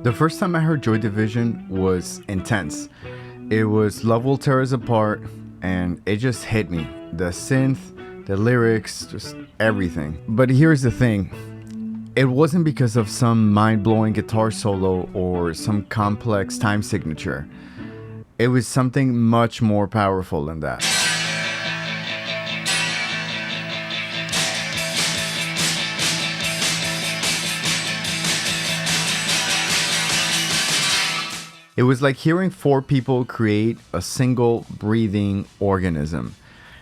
The first time I heard Joy Division was intense. It was Love Will Tear Us Apart, and it just hit me. The synth, the lyrics, just everything. But here's the thing. It wasn't because of some mind-blowing guitar solo or some complex time signature. It was something much more powerful than that. It was like hearing four people create a single breathing organism.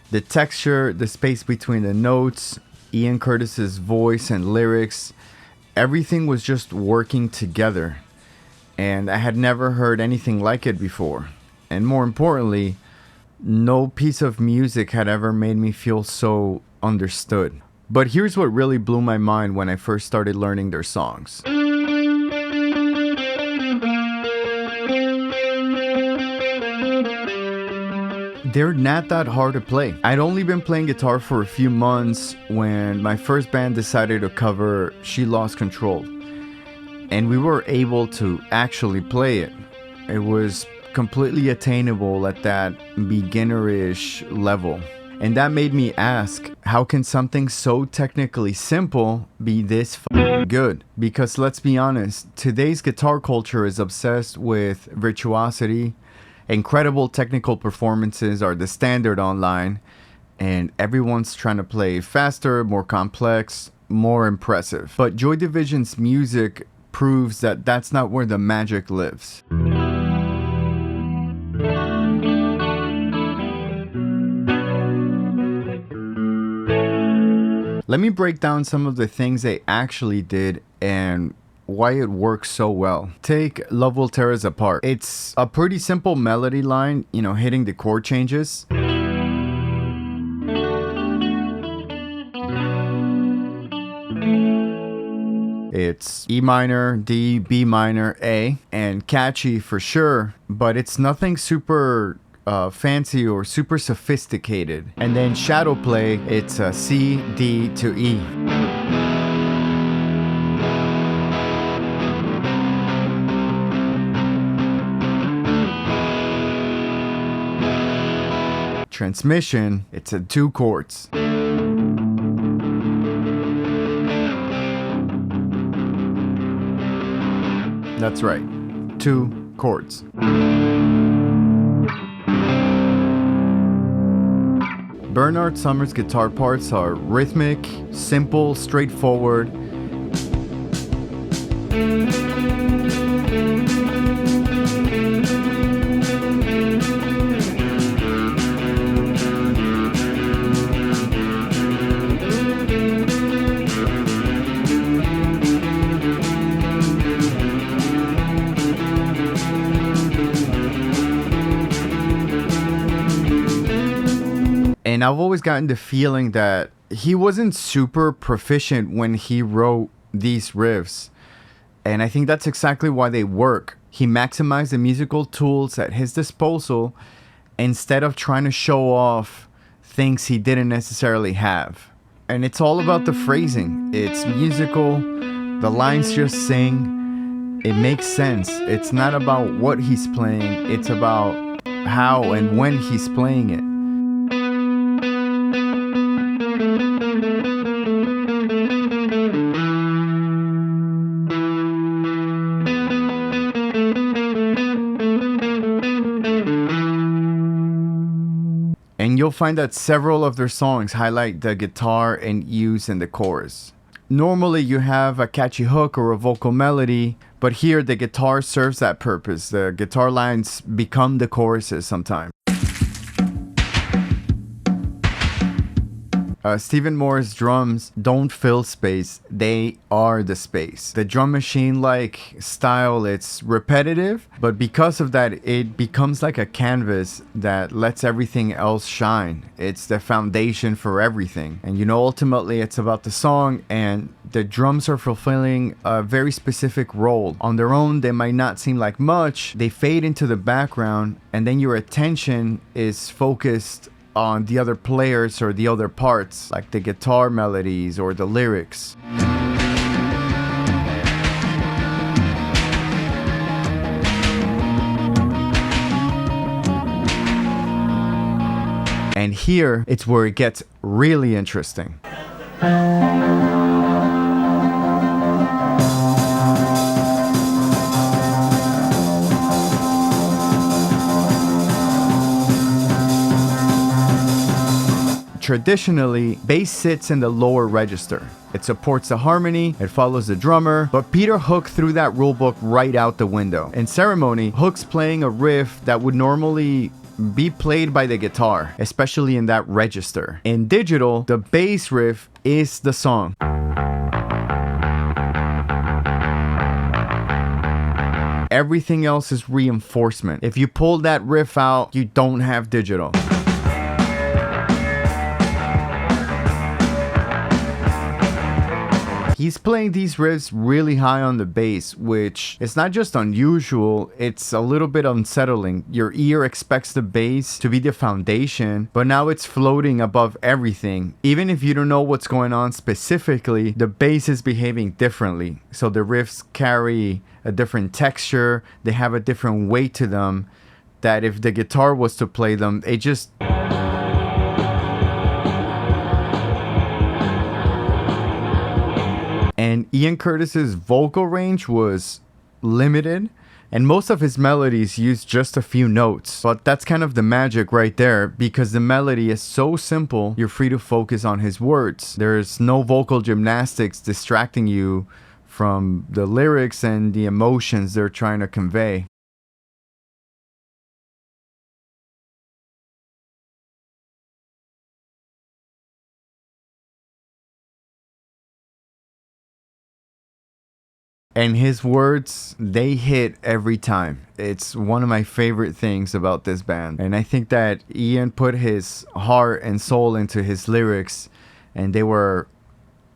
The texture, the space between the notes, Ian Curtis's voice and lyrics, everything was just working together. And I had never heard anything like it before. And more importantly, no piece of music had ever made me feel so understood. But here's what really blew my mind when I first started learning their songs. They're not that hard to play. I'd only been playing guitar for a few months when my first band decided to cover She Lost Control. And we were able to actually play it. It was completely attainable at that beginnerish level. And that made me ask, how can something so technically simple be this good? Because let's be honest, today's guitar culture is obsessed with virtuosity. Incredible technical performances are the standard online, and everyone's trying to play faster, more complex, more impressive. But Joy Division's music proves that that's not where the magic lives. Let me break down some of the things they actually did and why it works so well. Take Love Will Tear Us Apart. It's a pretty simple melody line, hitting the chord changes. It's E minor, D, B minor, A, and catchy for sure, but it's nothing super fancy or super sophisticated. And then shadow play, it's a C, D to E. Transmission, it's a 2 chords. That's right, 2 chords. Bernard Sumner's guitar parts are rhythmic, simple, straightforward. And I've always gotten the feeling that he wasn't super proficient when he wrote these riffs. And I think that's exactly why they work. He maximized the musical tools at his disposal instead of trying to show off things he didn't necessarily have. And it's all about the phrasing. It's musical. The lines just sing. It makes sense. It's not about what he's playing. It's about how and when he's playing it. And you'll find that several of their songs highlight the guitar and use in the chorus. Normally you have a catchy hook or a vocal melody, but here the guitar serves that purpose. The guitar lines become the choruses sometimes. Stephen Moore's drums don't fill space, they are the space. The drum machine-like style, it's repetitive, but because of that, it becomes like a canvas that lets everything else shine. It's the foundation for everything. And ultimately it's about the song, and the drums are fulfilling a very specific role. On their own, they might not seem like much. They fade into the background, and then your attention is focused on the other players or the other parts, like the guitar melodies or the lyrics. And here, it's where it gets really interesting. Traditionally, bass sits in the lower register. It supports the harmony, it follows the drummer, but Peter Hook threw that rulebook right out the window. In ceremony, Hook's playing a riff that would normally be played by the guitar, especially in that register. In digital, the bass riff is the song. Everything else is reinforcement. If you pull that riff out, you don't have digital. He's playing these riffs really high on the bass, which is not just unusual, it's a little bit unsettling. Your ear expects the bass to be the foundation, but now it's floating above everything. Even if you don't know what's going on specifically, the bass is behaving differently. So the riffs carry a different texture, they have a different weight to them, that if the guitar was to play them, it just... And Ian Curtis's vocal range was limited, and most of his melodies used just a few notes. But that's kind of the magic right there, because the melody is so simple, you're free to focus on his words. There's no vocal gymnastics distracting you from the lyrics and the emotions they're trying to convey. And his words, they hit every time. It's one of my favorite things about this band. And I think that Ian put his heart and soul into his lyrics, and they were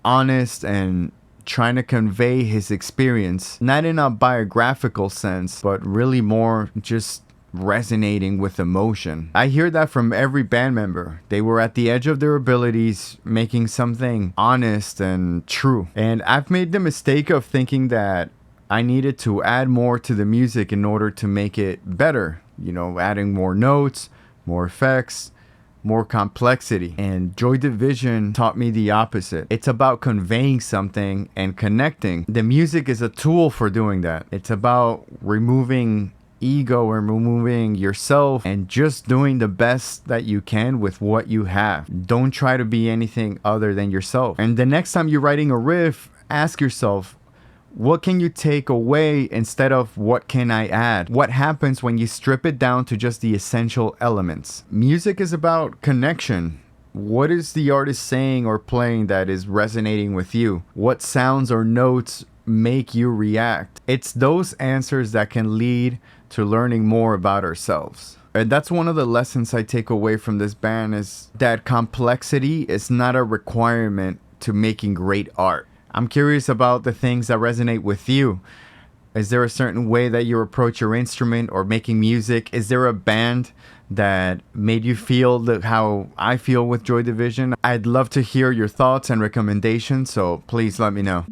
honest and trying to convey his experience, not in a biographical sense, but really more just resonating with emotion. I hear that from every band member. They were at the edge of their abilities, making something honest and true. And I've made the mistake of thinking that I needed to add more to the music in order to make it better. You know, adding more notes, more effects, more complexity. And Joy Division taught me the opposite. It's about conveying something and connecting. The music is a tool for doing that. It's about removing ego and removing yourself and just doing the best that you can with what you have. Don't try to be anything other than yourself. And the next time you're writing a riff, ask yourself, what can you take away instead of what can I add? What happens when you strip it down to just the essential elements? Music is about connection. What is the artist saying or playing that is resonating with you? What sounds or notes make you react? It's those answers that can lead to learning more about ourselves. And that's one of the lessons I take away from this band, is that complexity is not a requirement to making great art. I'm curious about the things that resonate with you. Is there a certain way that you approach your instrument or making music? Is there a band that made you feel how I feel with Joy Division? I'd love to hear your thoughts and recommendations, so please let me know.